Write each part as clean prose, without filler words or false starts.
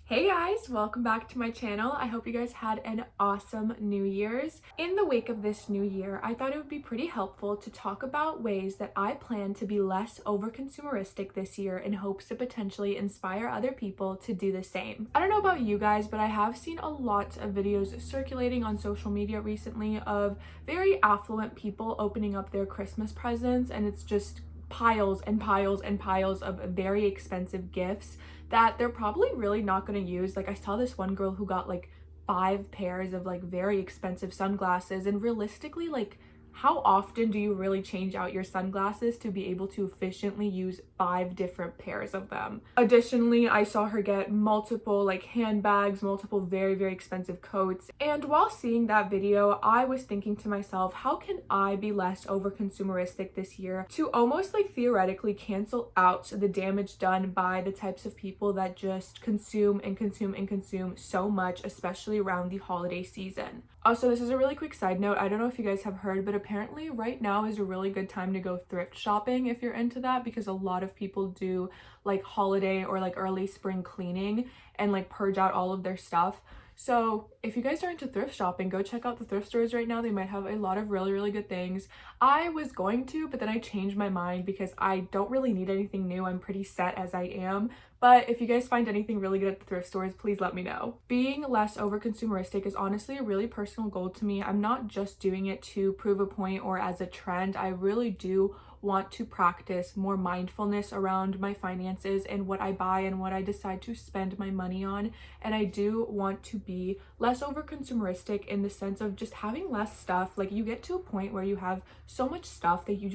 Hey guys, welcome back to my channel. I hope you guys had an awesome New Year's. In the wake of this new year, I thought it would be pretty helpful to talk about ways that I plan to be less over-consumeristic this year in hopes to potentially inspire other people to do the same. I don't know about you guys, but I have seen a lot of videos circulating on social media recently of very affluent people opening up their Christmas presents, and it's just piles and piles and piles of very expensive gifts that they're probably really not going to use. Like, I saw this one girl who got like 5 pairs of like very expensive sunglasses, and realistically, like, how often do you really change out your sunglasses to be able to efficiently use 5 different pairs of them? Additionally, I saw her get multiple like handbags, multiple very expensive coats. And while seeing that video, I was thinking to myself, how can I be less over consumeristic this year to almost like theoretically cancel out the damage done by the types of people that just consume and consume and consume so much, especially around the holiday season. Also, this is a really quick side note. I don't know if you guys have heard, but apparently right now is a really good time to go thrift shopping if you're into that, because a lot of people do like holiday or like early spring cleaning and like purge out all of their stuff. So if you guys are into thrift shopping, go check out the thrift stores right now. They might have a lot of really good things. I was going to, but then I changed my mind because I don't really need anything new. I'm pretty set as I am. But if you guys find anything really good at the thrift stores, please let me know. Being less over consumeristic is honestly a really personal goal to me. I'm not just doing it to prove a point or as a trend. I really do want to practice more mindfulness around my finances and what I buy and what I decide to spend my money on. And I do want to be less over consumeristic in the sense of just having less stuff. Like, you get to a point where you have so much stuff that you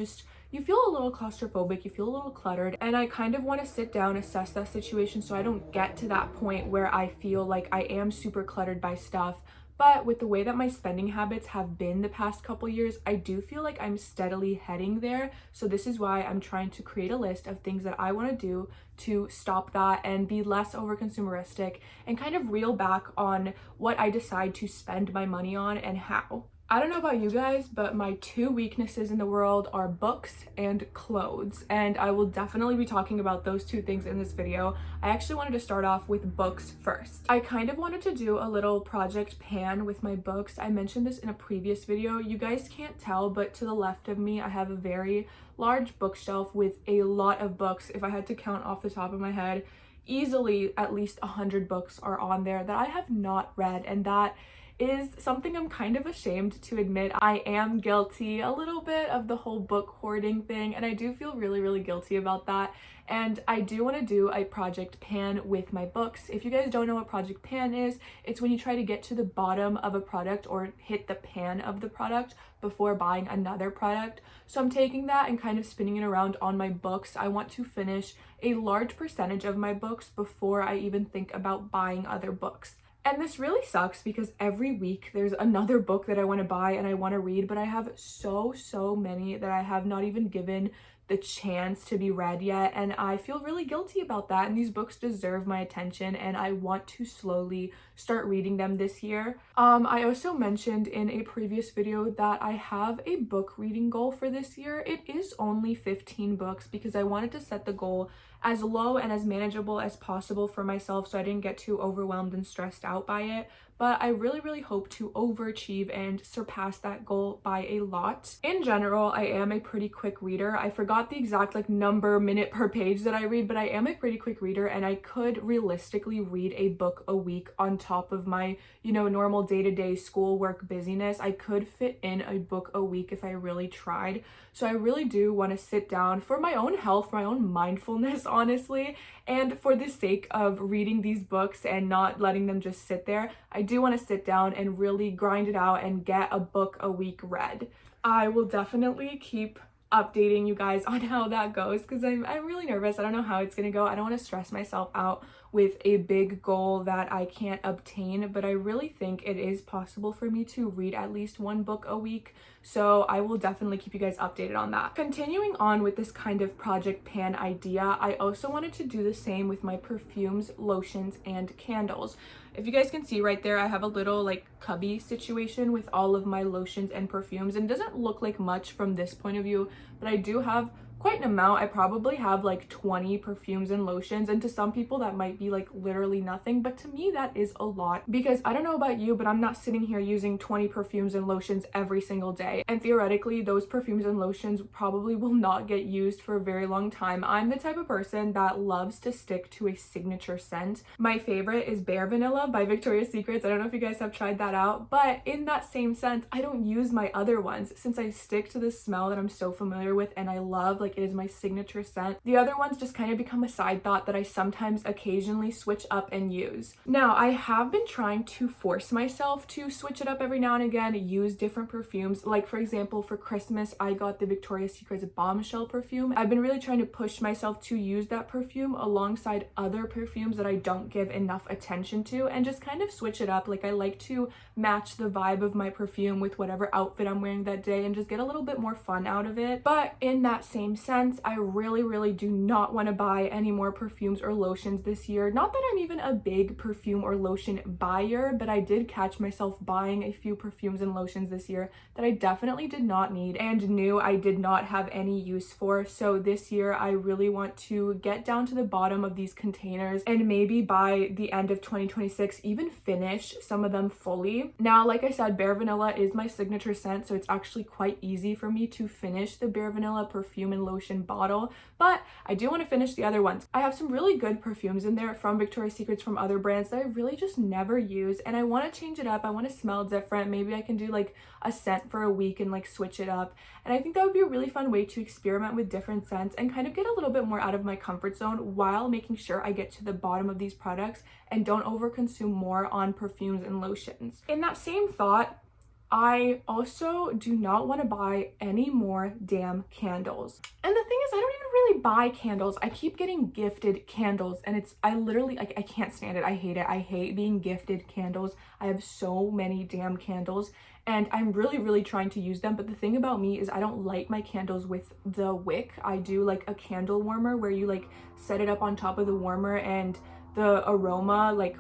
feel a little claustrophobic, you feel a little cluttered, and I kind of want to sit down, assess that situation so I don't get to that point where I feel like I am super cluttered by stuff. But with the way that my spending habits have been the past couple years, I do feel like I'm steadily heading there. So this is why I'm trying to create a list of things that I want to do to stop that and be less over consumeristic and kind of reel back on what I decide to spend my money on and how. I don't know about you guys, but my two weaknesses in the world are books and clothes, and I will definitely be talking about those two things in this video. I actually wanted to start off with books first. I kind of wanted to do a little project pan with my books. I mentioned this in a previous video. You guys can't tell, but to the left of me, I have a very large bookshelf with a lot of books. If I had to count off the top of my head, easily at least 100 books are on there that I have not read, and that is something I'm kind of ashamed to admit. I am guilty a little bit of the whole book hoarding thing, and I do feel really guilty about that. And I do want to do a project pan with my books. If you guys don't know what project pan is, it's when you try to get to the bottom of a product or hit the pan of the product before buying another product. So I'm taking that and kind of spinning it around on my books. I want to finish a large percentage of my books before I even think about buying other books. And this really sucks because every week there's another book that I want to buy and I want to read, but I have so many that I have not even given the chance to be read yet, and I feel really guilty about that. And these books deserve my attention, and I want to slowly start reading them this year. I also mentioned in a previous video that I have a book reading goal for this year. It is only 15 books because I wanted to set the goal as low and as manageable as possible for myself so I didn't get too overwhelmed and stressed out by it. But I really hope to overachieve and surpass that goal by a lot. In general, I am a pretty quick reader. I forgot the exact like number minute per page that I read, but I am a pretty quick reader, and I could realistically read a book a week on top of my, normal day-to-day schoolwork busyness. I could fit in a book a week if I really tried. So I really do want to sit down for my own health, for my own mindfulness, honestly, and for the sake of reading these books and not letting them just sit there. I do want to sit down and really grind it out and get a book a week read. I will definitely keep updating you guys on how that goes because I'm really nervous. I don't know how it's gonna go. I don't want to stress myself out with a big goal that I can't obtain, but I really think it is possible for me to read at least one book a week. So I will definitely keep you guys updated on that. Continuing on with this kind of project pan idea, I also wanted to do the same with my perfumes, lotions, and candles. If you guys can see right there, I have a little like cubby situation with all of my lotions and perfumes, and it doesn't look like much from this point of view, but I do have quite an amount. I probably have like 20 perfumes and lotions, and to some people that might be like literally nothing, but to me that is a lot, because I don't know about you, but I'm not sitting here using 20 perfumes and lotions every single day, and theoretically those perfumes and lotions probably will not get used for a very long time. I'm the type of person that loves to stick to a signature scent. My favorite is Bare Vanilla by Victoria's Secret. I don't know if you guys have tried that out, but in that same sense, I don't use my other ones since I stick to the smell that I'm so familiar with and I love, like it is my signature scent. The other ones just kind of become a side thought that I sometimes occasionally switch up and use. Now, I have been trying to force myself to switch it up every now and again, use different perfumes. Like for example, for Christmas, I got the Victoria's Secret's Bombshell perfume. I've been really trying to push myself to use that perfume alongside other perfumes that I don't give enough attention to and just kind of switch it up. Like I like to match the vibe of my perfume with whatever outfit I'm wearing that day and just get a little bit more fun out of it. But in that same sense, I really do not want to buy any more perfumes or lotions this year. Not that I'm even a big perfume or lotion buyer, but I did catch myself buying a few perfumes and lotions this year that I definitely did not need and knew I did not have any use for. So this year I really want to get down to the bottom of these containers and maybe by the end of 2026 even finish some of them fully. Now, like I said, Bare Vanilla is my signature scent, so it's actually quite easy for me to finish the Bare Vanilla perfume and lotion bottle, but I do want to finish the other ones. I have some really good perfumes in there from Victoria's Secret, from other brands that I really just never use, and I want to change it up. I want to smell different. Maybe I can do like a scent for a week and like switch it up, and I think that would be a really fun way to experiment with different scents and kind of get a little bit more out of my comfort zone while making sure I get to the bottom of these products and don't overconsume more on perfumes and lotions. In that same thought, I also do not want to buy any more damn candles. And the thing is, I don't even really buy candles. I keep getting gifted candles and I literally, like, I can't stand it. I hate it. I hate being gifted candles. I have so many damn candles and I'm really trying to use them. But the thing about me is I don't light my candles with the wick. I do like a candle warmer where you like set it up on top of the warmer and the aroma like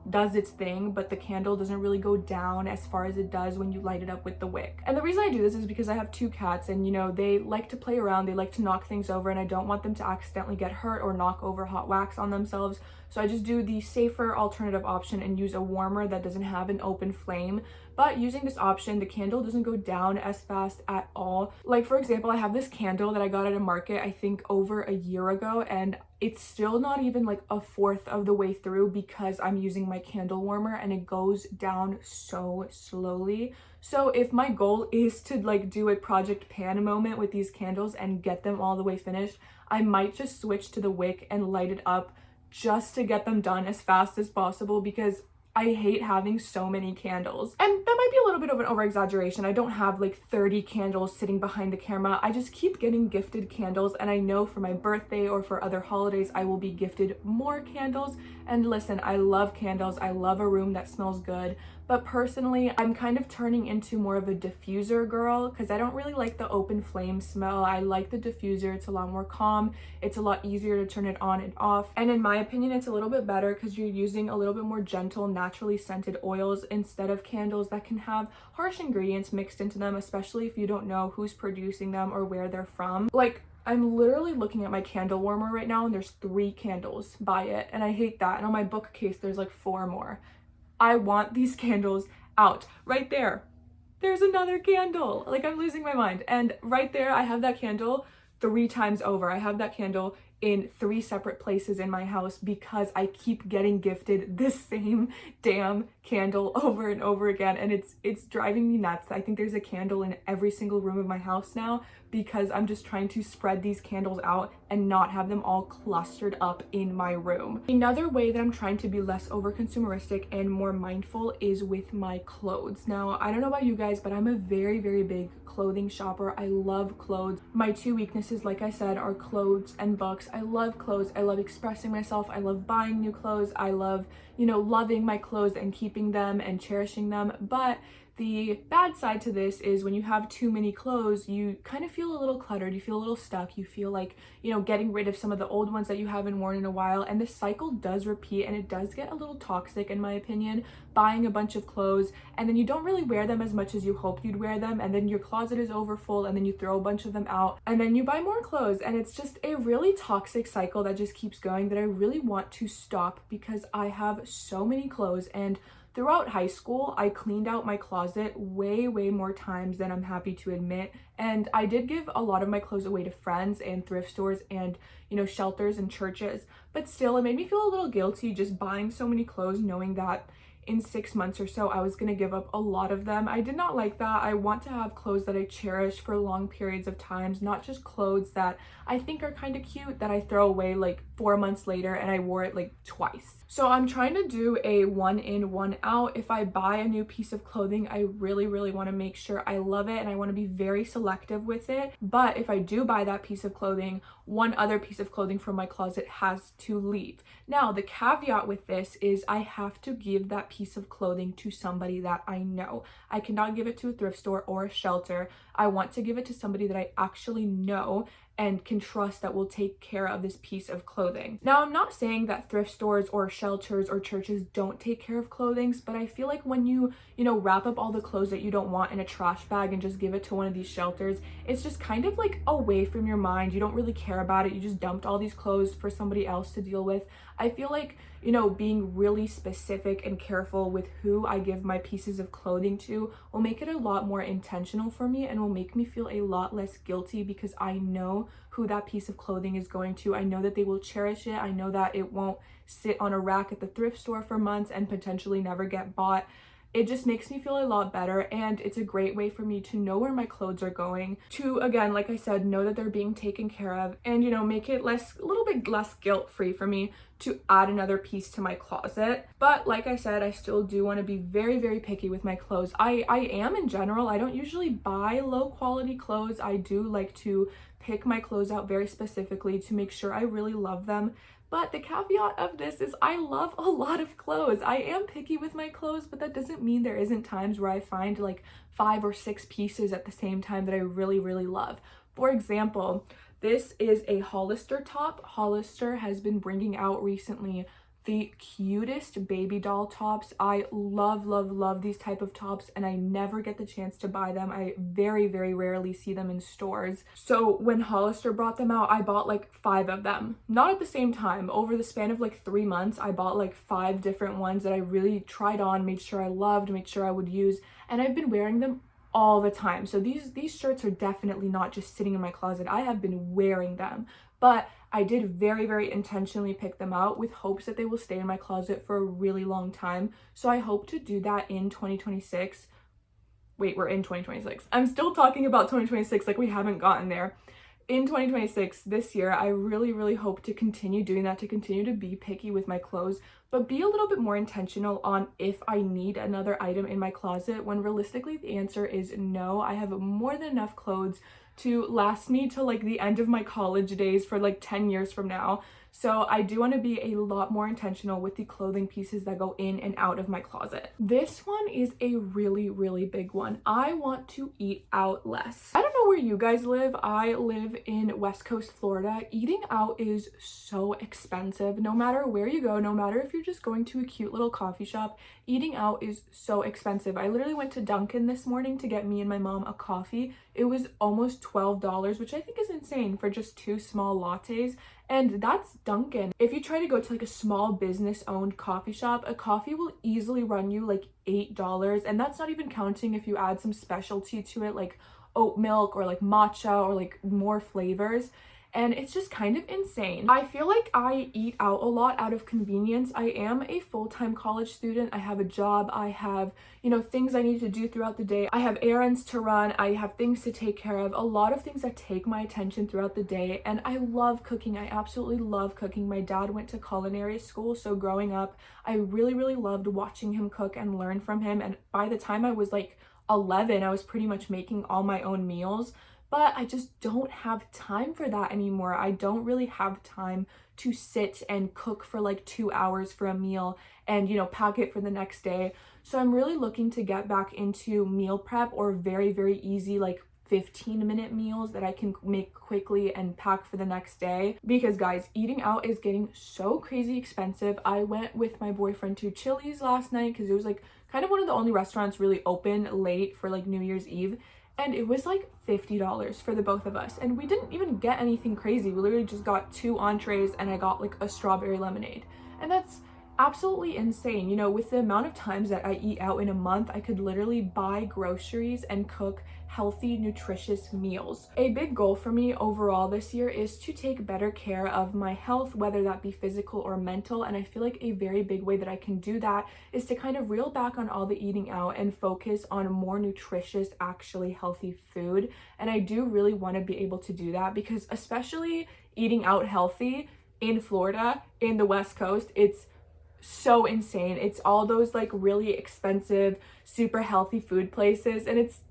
does its thing, but the candle doesn't really go down as far as it does when you light it up with the wick. And the reason I do this is because I have two cats and, you know, they like to play around, they like to knock things over, and I don't want them to accidentally get hurt or knock over hot wax on themselves. So I just do the safer alternative option and use a warmer that doesn't have an open flame. But using this option, the candle doesn't go down as fast at all. Like for example, I have this candle that I got at a market, I think over a year ago, and it's still not even like a fourth of the way through because I'm using my candle warmer and it goes down so slowly. So if my goal is to like do a Project Pan moment with these candles and get them all the way finished, I might just switch to the wick and light it up just to get them done as fast as possible because I hate having so many candles. And that might be a little bit of an over-exaggeration. I don't have like 30 candles sitting behind the camera. I just keep getting gifted candles, and I know for my birthday or for other holidays I will be gifted more candles. And listen, I love candles. I love a room that smells good. But personally, I'm kind of turning into more of a diffuser girl because I don't really like the open flame smell. I like the diffuser. It's a lot more calm. It's a lot easier to turn it on and off. And in my opinion, it's a little bit better because you're using a little bit more gentle, naturally scented oils instead of candles that can have harsh ingredients mixed into them, especially if you don't know who's producing them or where they're from. Like, I'm literally looking at my candle warmer right now and there's 3 candles by it, and I hate that. And on my bookcase, there's like 4 more. I want these candles out. Right there, there's another candle. Like, I'm losing my mind. And right there, I have that candle 3 times over. I have that candle in 3 separate places in my house because I keep getting gifted the same damn candle over and over again, and it's driving me nuts. I think there's a candle in every single room of my house now because I'm just trying to spread these candles out and not have them all clustered up in my room. Another way that I'm trying to be less over consumeristic and more mindful is with my clothes. Now, I don't know about you guys, but I'm a very big clothing shopper. I love clothes. My 2 weaknesses, like I said, are clothes and books. I love clothes. I love expressing myself. I love buying new clothes. I love, you know, loving my clothes and keeping them and cherishing them. But The bad side to this is when you have too many clothes, you kind of feel a little cluttered, you feel a little stuck, you feel like, getting rid of some of the old ones that you haven't worn in a while, and this cycle does repeat and it does get a little toxic in my opinion, buying a bunch of clothes and then you don't really wear them as much as you hoped you'd wear them, and then your closet is overfull and then you throw a bunch of them out and then you buy more clothes, and it's just a really toxic cycle that just keeps going that I really want to stop because I have so many clothes. And throughout high school, I cleaned out my closet way more times than I'm happy to admit. And I did give a lot of my clothes away to friends and thrift stores and, shelters and churches. But still, it made me feel a little guilty just buying so many clothes, knowing that in 6 months or so, I was going to give up a lot of them. I did not like that. I want to have clothes that I cherish for long periods of times, not just clothes that I think are kind of cute that I throw away like 4 months later and I wore it like twice. So I'm trying to do a one in, one out. If I buy a new piece of clothing, I really want to make sure I love it and I want to be very selective with it. But if I do buy that piece of clothing, one other piece of clothing from my closet has to leave. Now, the caveat with this is I have to give that piece of clothing to somebody that I know. I cannot give it to a thrift store or a shelter. I want to give it to somebody that I actually know and can trust that will take care of this piece of clothing. Now, I'm not saying that thrift stores or shelters or churches don't take care of clothing, but I feel like when you wrap up all the clothes that you don't want in a trash bag and just give it to one of these shelters, it's just kind of like away from your mind. You don't really care about it. You just dumped all these clothes for somebody else to deal with. I feel like, being really specific and careful with who I give my pieces of clothing to will make it a lot more intentional for me and will make me feel a lot less guilty because I know who that piece of clothing is going to. I know that they will cherish it. I know that it won't sit on a rack at the thrift store for months and potentially never get bought. It just makes me feel a lot better, and it's a great way for me to know where my clothes are going, to, again, like I said, know that they're being taken care of, and make it a little bit less guilt-free for me to add another piece to my closet. But like I said, I still do want to be very picky with my clothes. I am in general. I don't usually buy low quality clothes. I do like to pick my clothes out very specifically to make sure I really love them. But the caveat of this is I love a lot of clothes. I am picky with my clothes, but that doesn't mean there isn't times where I find like 5 or 6 pieces at the same time that I really love. For example, this is a Hollister top. Hollister has been bringing out recently the cutest baby doll tops. I love these type of tops, and I never get the chance to buy them. I very rarely see them in stores. So when Hollister brought them out, I bought like 5 of them. Not at the same time. Over the span of like 3 months, I bought like 5 different ones that I really tried on, made sure I loved, made sure I would use, and I've been wearing them all the time. So these shirts are definitely not just sitting in my closet. I have been wearing them. But I did very intentionally pick them out with hopes that they will stay in my closet for a really long time. So I hope to do that in 2026. Wait, we're in 2026. I'm still talking about 2026 like we haven't gotten there. In 2026, this year, I really hope to continue doing that, to continue to be picky with my clothes, but be a little bit more intentional on if I need another item in my closet, when realistically the answer is no. I have more than enough clothes to last me till like the end of my college days for like 10 years from now. So I do want to be a lot more intentional with the clothing pieces that go in and out of my closet. This one is a really big one. I want to eat out less. I don't know where you guys live. I live in West Coast Florida. Eating out is so expensive. No matter where you go, no matter if you're just going to a cute little coffee shop, eating out is so expensive. I literally went to Dunkin' this morning to get me and my mom a coffee. It was almost $12, which I think is insane for just 2 small lattes. And that's Dunkin'. If you try to go to like a small business owned coffee shop, a coffee will easily run you like $8. And that's not even counting if you add some specialty to it, like oat milk or like matcha or like more flavors. And it's just kind of insane. I feel like I eat out a lot out of convenience. I am a full-time college student. I have a job. I have, things I need to do throughout the day. I have errands to run. I have things to take care of. A lot of things that take my attention throughout the day. And I love cooking. I absolutely love cooking. My dad went to culinary school, so growing up, I really loved watching him cook and learn from him. And by the time I was like 11, I was pretty much making all my own meals. but I just don't have time for that anymore. I don't really have time to sit and cook for like 2 hours for a meal and, you know, pack it for the next day. So I'm really looking to get back into meal prep or very, very easy, like 15-minute meals that I can make quickly and pack for the next day. Because guys, eating out is getting so crazy expensive. I went with my boyfriend to Chili's last night because it was like kind of one of the only restaurants really open late for like New Year's Eve. And it was like $50 for the both of us. And we didn't even get anything crazy. We literally just got 2 entrees and I got like a strawberry lemonade. And that's absolutely insane. You know, with the amount of times that I eat out in a month, I could literally buy groceries and cook healthy, nutritious meals. A big goal for me overall this year is to take better care of my health, whether that be physical or mental. And I feel like a very big way that I can do that is to kind of reel back on all the eating out and focus on more nutritious, actually healthy food. And I do really want to be able to do that because especially eating out healthy in Florida, in the West Coast, it's so insane. It's all those like really expensive, super healthy food places, and it's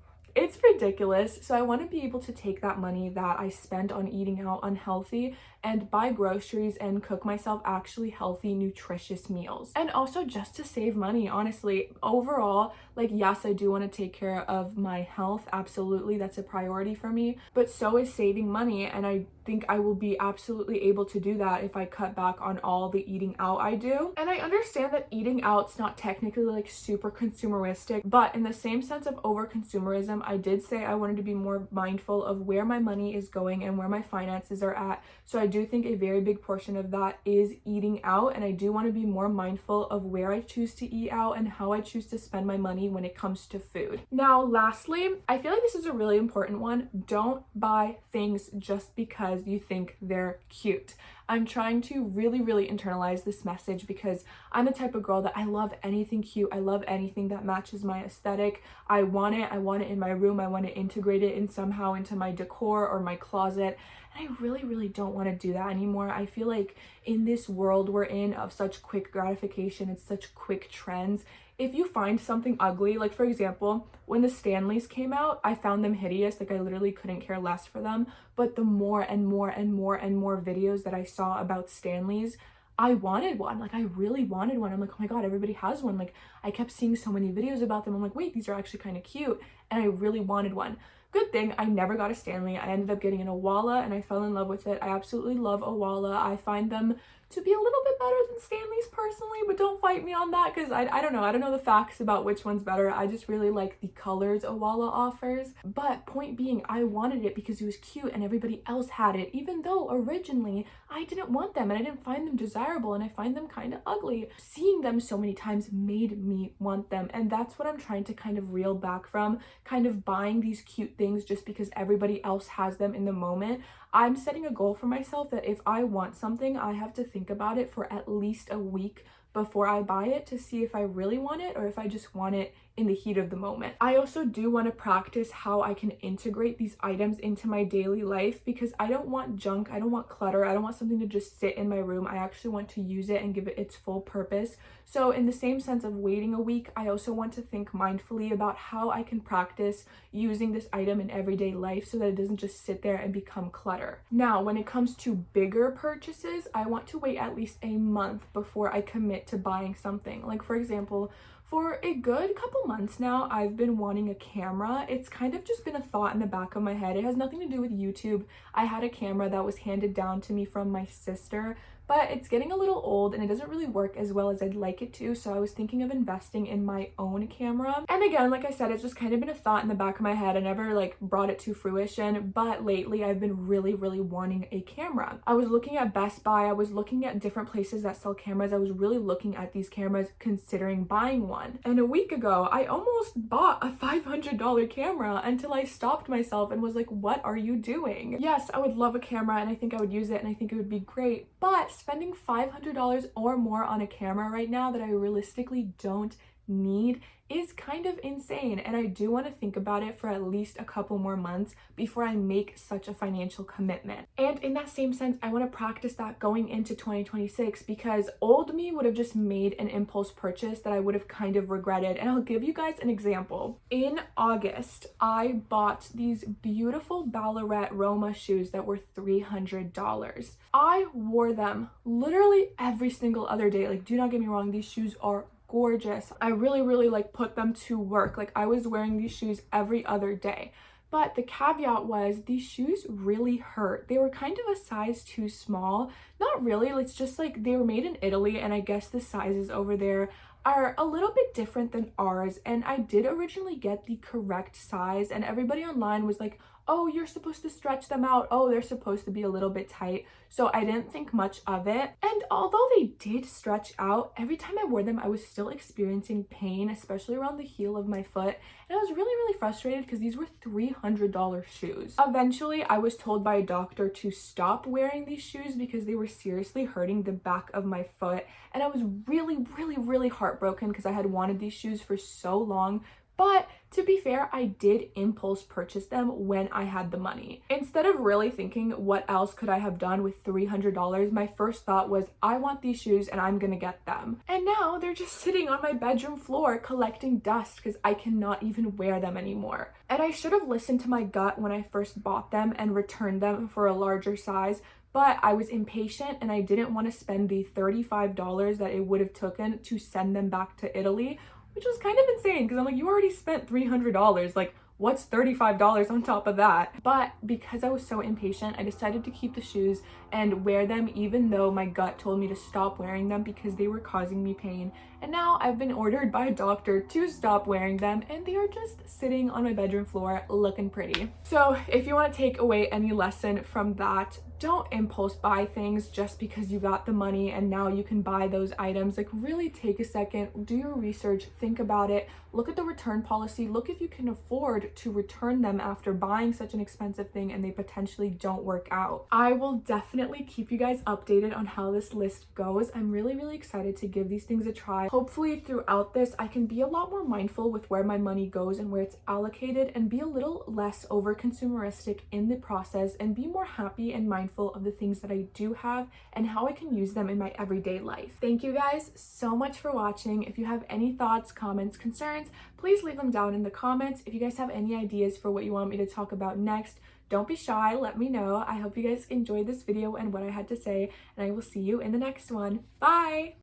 ridiculous. So I want to be able to take that money that I spent on eating out unhealthy and buy groceries and cook myself actually healthy, nutritious meals. And also just to save money, honestly. Overall, like, yes, I do want to take care of my health. Absolutely, that's a priority for me. But so is saving money, and I think I will be absolutely able to do that if I cut back on all the eating out I do. And I understand that eating out's not technically like super consumeristic, but in the same sense of over consumerism, I did say I wanted to be more mindful of where my money is going and where my finances are at. So I do think a very big portion of that is eating out, and I do want to be more mindful of where I choose to eat out and how I choose to spend my money when it comes to food. Now, lastly, I feel like this is a really important one. Don't buy things just because you think they're cute. I'm trying to really, really internalize this message because I'm the type of girl that I love anything cute. I love anything that matches my aesthetic. I want it in my room. I want to integrate it in somehow into my decor or my closet. And I really, really don't want to do that anymore. I feel like in this world we're in of such quick gratification and such quick trends, if you find something ugly, like for example, when the Stanleys came out, I found them hideous. Like I literally couldn't care less for them. But the more and more and more and more videos that I saw about Stanleys, I wanted one. Like I really wanted one. I'm like, oh my God, everybody has one. Like I kept seeing so many videos about them. I'm like, wait, these are actually kind of cute. And I really wanted one. Good thing I never got a Stanley. I ended up getting an Owala and I fell in love with it. I absolutely love Owala. I find them to be a little bit better than Stanley's personally, but don't fight me on that because I don't know. I don't know the facts about which one's better. I just really like the colors Owala offers. But point being, I wanted it because it was cute and everybody else had it, even though originally I didn't want them and I didn't find them desirable and I find them kind of ugly. Seeing them so many times made me want them, and that's what I'm trying to kind of reel back from, kind of buying these cute things just because everybody else has them in the moment. I'm setting a goal for myself that if I want something, I have to think about it for at least a week before I buy it to see if I really want it or if I just want it in the heat of the moment. I also do want to practice how I can integrate these items into my daily life because I don't want junk, I don't want clutter, I don't want something to just sit in my room. I actually want to use it and give it its full purpose. So in the same sense of waiting a week, I also want to think mindfully about how I can practice using this item in everyday life so that it doesn't just sit there and become clutter. Now, when it comes to bigger purchases, I want to wait at least a month before I commit to buying something. Like for example, for a good couple months now, I've been wanting a camera. It's kind of just been a thought in the back of my head. It has nothing to do with YouTube. I had a camera that was handed down to me from my sister, but it's getting a little old and it doesn't really work as well as I'd like it to. So I was thinking of investing in my own camera. And again, like I said, it's just kind of been a thought in the back of my head. I never like brought it to fruition, but lately I've been really, really wanting a camera. I was looking at Best Buy. I was looking at different places that sell cameras. I was really looking at these cameras, considering buying one. And a week ago, I almost bought a $500 camera until I stopped myself and was like, what are you doing? Yes, I would love a camera and I think I would use it and I think it would be great, but spending $500 or more on a camera right now that I realistically don't need is kind of insane, and I do want to think about it for at least a couple more months before I make such a financial commitment. And in that same sense, I want to practice that going into 2026, because old me would have just made an impulse purchase that I would have kind of regretted. And I'll give you guys an example. In August, I bought these beautiful Ballarat Roma shoes that were $300. I wore them literally every single other day. Like, do not get me wrong, these shoes are gorgeous. I really like put them to work. Like, I was wearing these shoes every other day. But the caveat was these shoes really hurt. They were kind of a size too small. Not really, it's just like they were made in Italy, and I guess the sizes over there are a little bit different than ours. And I did originally get the correct size, and everybody online was like, oh, you're supposed to stretch them out. Oh, they're supposed to be a little bit tight. So I didn't think much of it. And although they did stretch out, every time I wore them, I was still experiencing pain, especially around the heel of my foot. And I was really frustrated because these were $300 shoes. Eventually, I was told by a doctor to stop wearing these shoes because they were seriously hurting the back of my foot. And I was really heartbroken because I had wanted these shoes for so long. But to be fair, I did impulse purchase them when I had the money. Instead of really thinking what else could I have done with $300, my first thought was, I want these shoes and I'm gonna get them. And now they're just sitting on my bedroom floor collecting dust because I cannot even wear them anymore. And I should have listened to my gut when I first bought them and returned them for a larger size. But I was impatient and I didn't want to spend the $35 that it would have taken to send them back to Italy, which was kind of insane because I'm like, you already spent $300. Like, what's $35 on top of that? But because I was so impatient, I decided to keep the shoes and wear them even though my gut told me to stop wearing them because they were causing me pain. And now I've been ordered by a doctor to stop wearing them, and they are just sitting on my bedroom floor looking pretty. So if you want to take away any lesson from that, don't impulse buy things just because you got the money and now you can buy those items. Like, really take a second, do your research, think about it, look at the return policy, look if you can afford to return them after buying such an expensive thing and they potentially don't work out. I will definitely keep you guys updated on how this list goes. I'm really excited to give these things a try. Hopefully throughout this, I can be a lot more mindful with where my money goes and where it's allocated, and be a little less over consumeristic in the process, and be more happy and mindful of the things that I do have and how I can use them in my everyday life. Thank you guys so much for watching. If you have any thoughts, comments, concerns, please leave them down in the comments. If you guys have any ideas for what you want me to talk about next, don't be shy, let me know. I hope you guys enjoyed this video and what I had to say, and I will see you in the next one. Bye!